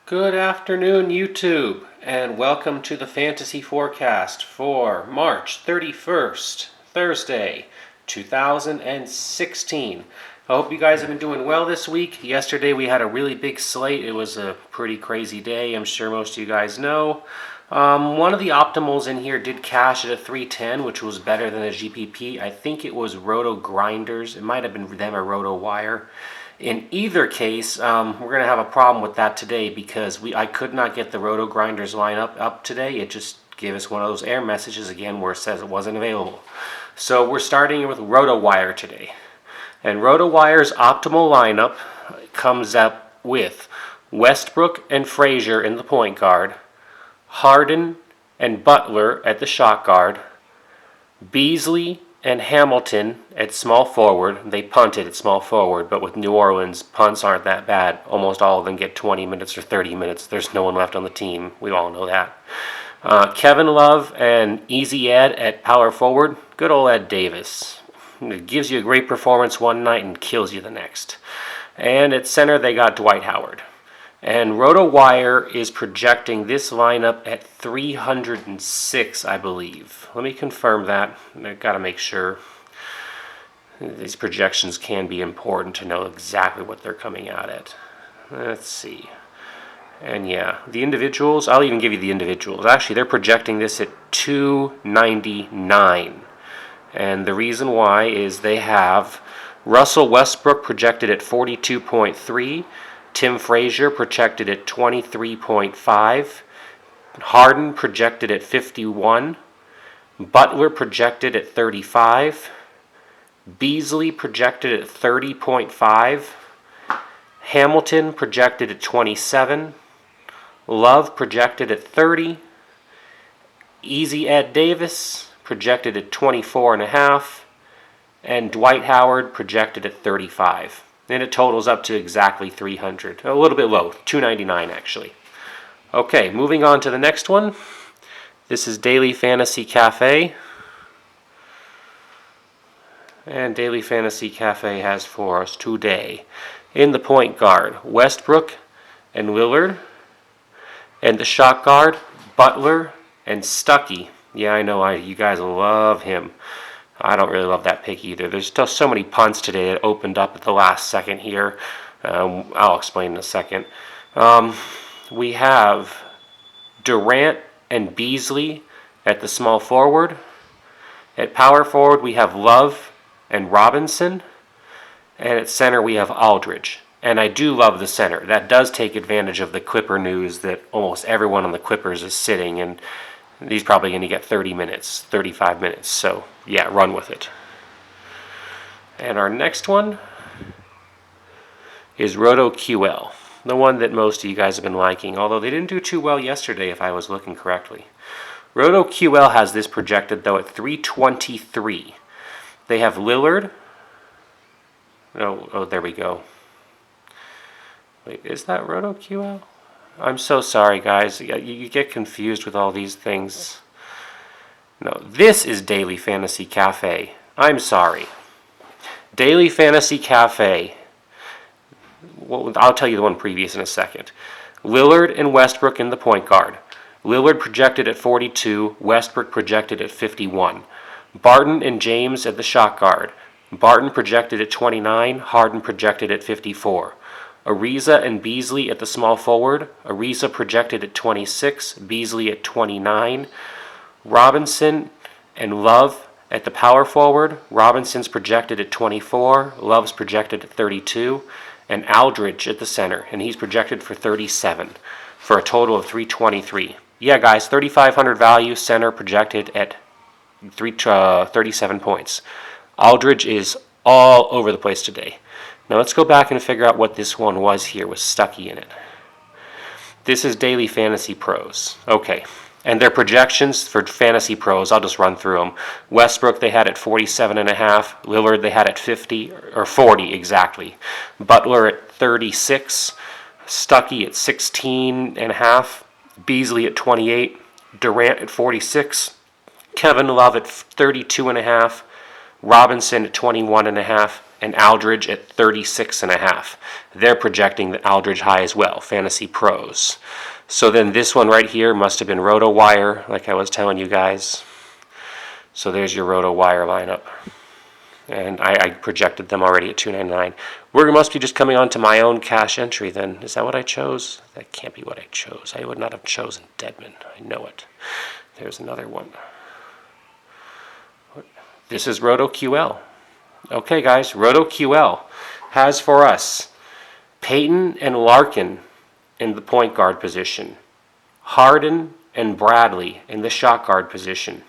Good afternoon, YouTube, and welcome to the Fantasy Forecast for March 31st, Thursday, 2016. I hope you guys have been doing well this week. Yesterday we had a really big slate. It was a pretty crazy day, I'm sure most of you guys know. One of the optimals in here did cash at a 310, which was better than a GPP. I think it was Roto Grinders. It might have been them or Roto Wire. In either case, we're going to have a problem with that today because I could not get the Roto Grinders lineup up today. It just gave us one of those error messages again where it says it wasn't available. So we're starting with Roto Wire today. And Roto Wire's optimal lineup comes up with Westbrook and Frazier in the point guard, Harden and Butler at the shot guard, Beasley and Hamilton at small forward. They punted at small forward, but with New Orleans, punts aren't that bad. Almost all of them get 20 minutes or 30 minutes. There's no one left on the team. We all know that. Kevin Love and Easy Ed at power forward. Good old Ed Davis. It gives you a great performance one night and kills you the next. And at center, they got Dwight Howard. And RotoWire is projecting this lineup at 306, I believe. Let me confirm that. I've got to make sure. These projections can be important to know exactly what they're coming out at. Let's see. And yeah, the individuals, I'll even give you the individuals. Actually, they're projecting this at 299. And the reason why is they have Russell Westbrook projected at 42.3. Tim Frazier projected at 23.5. Harden projected at 51. Butler projected at 35. Beasley projected at 30.5. Hamilton projected at 27. Love projected at 30. Easy Ed Davis projected at 24.5. And Dwight Howard projected at 35. And it totals up to exactly 300. A little bit low, 299 actually. Okay, moving on to the next one. This is Daily Fantasy Cafe. And Daily Fantasy Cafe has for us today, in the point guard, Westbrook and Lillard. And the shot guard, Butler and Stuckey. Yeah, I know, you guys love him. I don't really love that pick either. There's still so many punts today that opened up at the last second here. I'll explain in a second. We have Durant and Beasley at the small forward. At power forward, we have Love and Robinson. And at center, we have Aldridge. And I do love the center. That does take advantage of the Clipper news that almost everyone on the Clippers is sitting, and he's probably going to get 30 minutes, 35 minutes. So, yeah, run with it. And our next one is RotoQL, the one that most of you guys have been liking, although they didn't do too well yesterday if I was looking correctly. RotoQL has this projected, though, at 323. They have Lillard. Oh, there we go. Wait, is that RotoQL? I'm so sorry, guys. You get confused with all these things. No, this is Daily Fantasy Cafe. I'm sorry. Daily Fantasy Cafe. Well, I'll tell you the one previous in a second. Lillard and Westbrook in the point guard. Lillard projected at 42. Westbrook projected at 51. Barton and James at the shot guard. Barton projected at 29. Harden projected at 54. Ariza and Beasley at the small forward. Ariza projected at 26, Beasley at 29. Robinson and Love at the power forward. Robinson's projected at 24, Love's projected at 32, and Aldridge at the center, and he's projected for 37, for a total of 323. Yeah, guys, 3,500 value, center projected at 37 points. Aldridge is all over the place today. Now let's go back and figure out what this one was here with Stuckey in it. This is Daily Fantasy Pros. Okay, and their projections for Fantasy Pros, I'll just run through them. Westbrook they had at 47.5. Lillard they had at 50, or 40 exactly. Butler at 36. Stuckey at 16.5. Beasley at 28. Durant at 46. Kevin Love at 32.5. Robinson at 21.5. and Aldridge at 36.5. They're projecting the Aldridge high as well, Fantasy Pros. So then this one right here must have been RotoWire, like I was telling you guys. So there's your RotoWire lineup. And I projected them already at $2.99. We must be just coming on to my own cash entry then. Is that what I chose? That can't be what I chose. I would not have chosen Dedmon. I know it. There's another one. This is RotoQL. Okay, guys, RotoQL has for us Peyton and Larkin in the point guard position, Harden and Bradley in the shot guard position,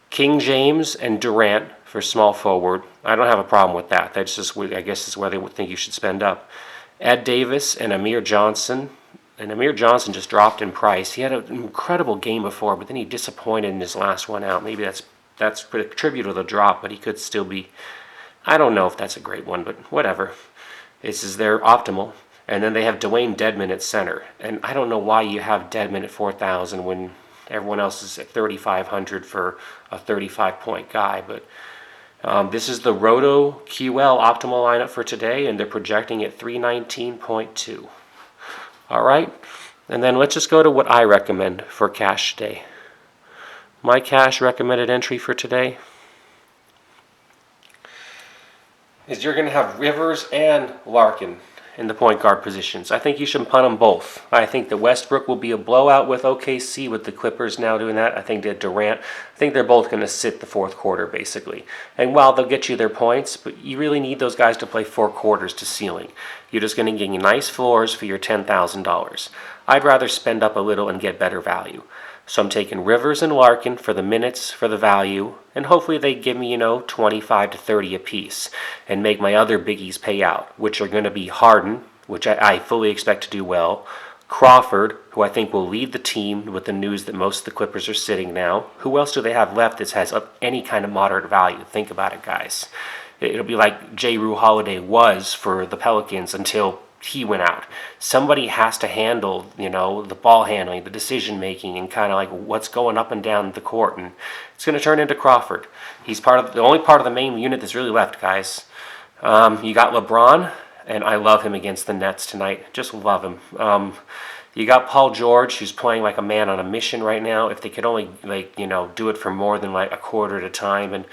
King James and Durant for small forward. I don't have a problem with that. That's just, I guess, is where they would think you should spend up. Ed Davis and Amir Johnson. And Amir Johnson just dropped in price. He had an incredible game before, but then he disappointed in his last one out. Maybe that's attributable to the drop, but he could still be. I don't know if that's a great one, but whatever. This is their optimal. And then they have Dwayne Dedmon at center. And I don't know why you have Dedmon at 4,000 when everyone else is at 3,500 for a 35-point guy. But this is the RotoQL optimal lineup for today, and they're projecting at 319.2. All right, and then let's just go to what I recommend for cash today. My cash recommended entry for today is you're going to have Rivers and Larkin in the point guard positions. I think you should punt them both. I think that Westbrook will be a blowout with OKC, with the Clippers now doing that. I think that Durant, I think they're both going to sit the fourth quarter, basically. And while they'll get you their points, but you really need those guys to play 4 quarters to ceiling. You're just going to get nice floors for your $10,000. I'd rather spend up a little and get better value. So I'm taking Rivers and Larkin for the minutes, for the value, and hopefully they give me, 25 to 30 apiece and make my other biggies pay out, which are going to be Harden, which I fully expect to do well, Crawford, who I think will lead the team with the news that most of the Clippers are sitting now. Who else do they have left that has any kind of moderate value? Think about it, guys. It'll be like J. Rue Holiday was for the Pelicans until he went out. Somebody has to handle, the ball handling, the decision making, and kind of like what's going up and down the court. And it's going to turn into Crawford. He's the only part of the main unit that's really left, guys. You got LeBron, and I love him against the Nets tonight. Just love him. You got Paul George, who's playing like a man on a mission right now. If they could only do it for more than like a quarter at a time, and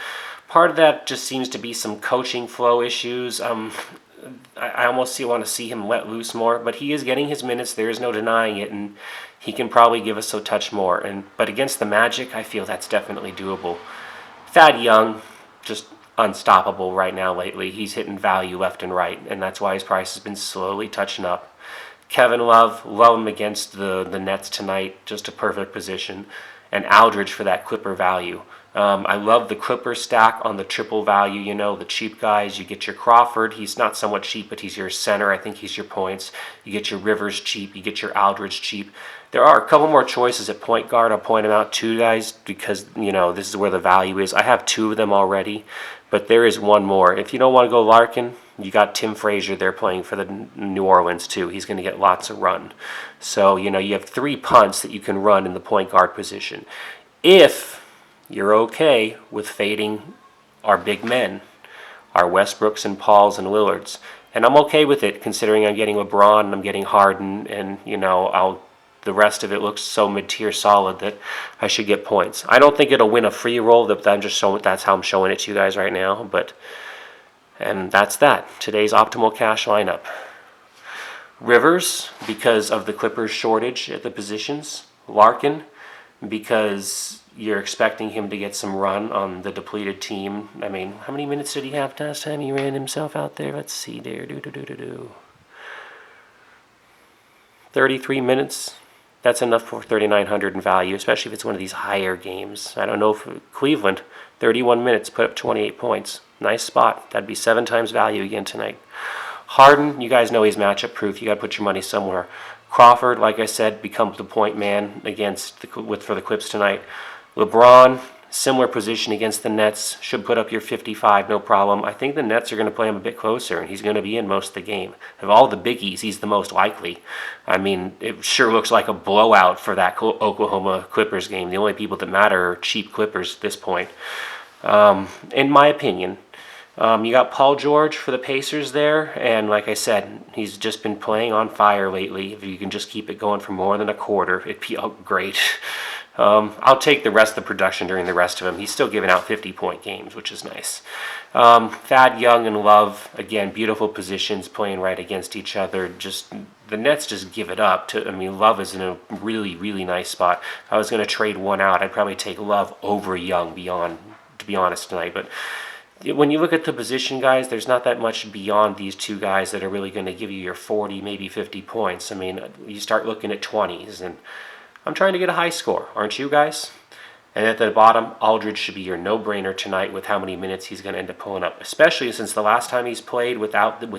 part of that just seems to be some coaching flow issues. I almost want to see him let loose more, but he is getting his minutes. There is no denying it, and he can probably give us a touch more. But against the Magic, I feel that's definitely doable. Thad Young, just unstoppable right now lately. He's hitting value left and right, and that's why his price has been slowly touching up. Kevin Love him against the Nets tonight, just a perfect position. And Aldridge for that Clipper value. I love the Clipper stack on the triple value, the cheap guys. You get your Crawford. He's not somewhat cheap, but he's your center. I think he's your points. You get your Rivers cheap. You get your Aldridge cheap. There are a couple more choices at point guard. I'll point them out too, guys, because, this is where the value is. I have 2 of them already, but there is one more. If you don't want to go Larkin, you got Tim Frazier there playing for the New Orleans too. He's going to get lots of run. So, you have 3 punts that you can run in the point guard position. If you're okay with fading our big men, our Westbrooks and Pauls and Lillards. And I'm okay with it, considering I'm getting LeBron and I'm getting Harden, and the rest of it looks so mid-tier solid that I should get points. I don't think it'll win a free roll. That's how I'm showing it to you guys right now. And that's that. Today's optimal cash lineup. Rivers, because of the Clippers' shortage at the positions. Larkin, because you're expecting him to get some run on the depleted team. I mean, how many minutes did he have last time he ran himself out there? Let's see there. 33 minutes. That's enough for 3,900 in value, especially if it's one of these higher games. I don't know if Cleveland, 31 minutes, put up 28 points. Nice spot. That'd be 7 times value again tonight. Harden, you guys know he's matchup proof. You got to put your money somewhere. Crawford, like I said, becomes the point man for the Clips tonight. LeBron, similar position against the Nets, should put up your 55, no problem. I think the Nets are going to play him a bit closer, and he's going to be in most of the game. Of all the biggies, he's the most likely. I mean, it sure looks like a blowout for that Oklahoma Clippers game. The only people that matter are cheap Clippers at this point. In my opinion, You got Paul George for the Pacers there, and like I said, he's just been playing on fire lately. If you can just keep it going for more than a quarter, it'd be great. I'll take the rest of the production during the rest of him. He's still giving out 50-point games, which is nice. Thad Young and Love, again, beautiful positions, playing right against each other. Just the Nets just give it up. Love is in a really, really nice spot. If I was going to trade one out, I'd probably take Love over Young to be honest tonight. But when you look at the position, guys, there's not that much beyond these two guys that are really going to give you your 40, maybe 50 points. You start looking at 20s, and I'm trying to get a high score, aren't you guys? And at the bottom, Aldridge should be your no-brainer tonight with how many minutes he's going to end up pulling up, especially since the last time he's played with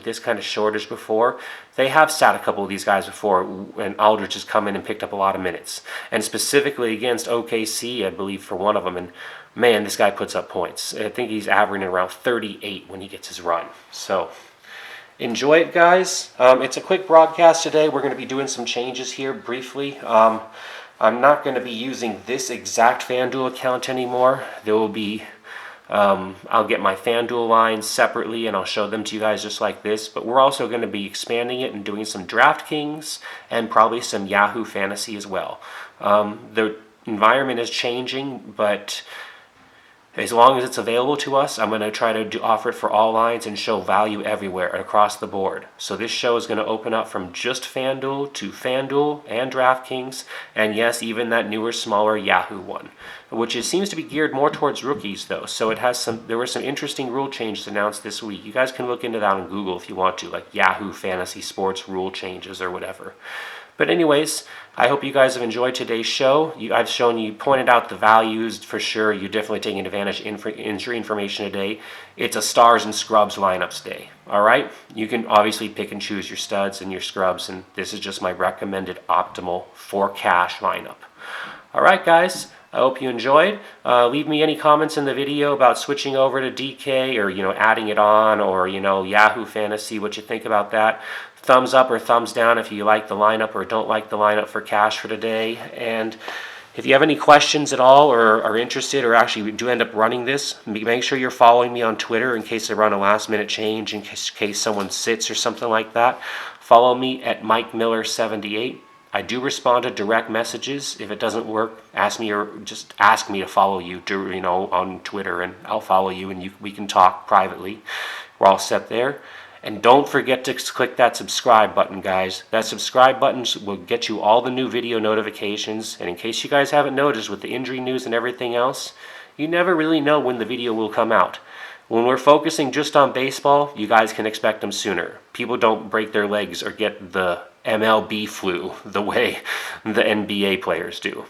this kind of shortage before, they have sat a couple of these guys before, and Aldridge has come in and picked up a lot of minutes. And specifically against OKC, I believe, for one of them, and man, this guy puts up points. I think he's averaging around 38 when he gets his run. So enjoy it, guys. It's a quick broadcast today. We're going to be doing some changes here briefly. I'm not going to be using this exact FanDuel account anymore. There will be, I'll get my FanDuel lines separately and I'll show them to you guys just like this. But we're also going to be expanding it and doing some DraftKings and probably some Yahoo Fantasy as well. The environment is changing, but as long as it's available to us, I'm going to try to offer it for all lines and show value everywhere across the board. So this show is going to open up from just FanDuel to FanDuel and DraftKings, and yes, even that newer, smaller Yahoo one, which seems to be geared more towards rookies though. So there were some interesting rule changes announced this week. You guys can look into that on Google if you want to, like Yahoo Fantasy Sports rule changes or whatever. But anyways, I hope you guys have enjoyed today's show. I've pointed out the values for sure. You're definitely taking advantage of injury information today. It's a stars and scrubs lineups day. All right? You can obviously pick and choose your studs and your scrubs, and this is just my recommended optimal for cash lineup. All right, guys. I hope you enjoyed. Leave me any comments in the video about switching over to DK or, adding it on, or, Yahoo Fantasy, what you think about that. Thumbs up or thumbs down if you like the lineup or don't like the lineup for cash for today. And if you have any questions at all or are interested or actually do end up running this, make sure you're following me on Twitter in case I run a last minute change, in case someone sits or something like that. Follow me at MikeMiller78. I do respond to direct messages. If it doesn't work, ask me to follow you on Twitter, and I'll follow you, and we can talk privately. We're all set there. And don't forget to click that subscribe button, guys. That subscribe button will get you all the new video notifications. And in case you guys haven't noticed, with the injury news and everything else, you never really know when the video will come out. When we're focusing just on baseball, you guys can expect them sooner. People don't break their legs or get the MLB flu the way the NBA players do.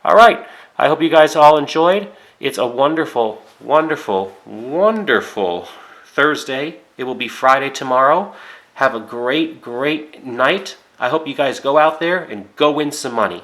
All right. I hope you guys all enjoyed. It's a wonderful, wonderful, wonderful Thursday. It will be Friday tomorrow. Have a great, great night. I hope you guys go out there and go win some money.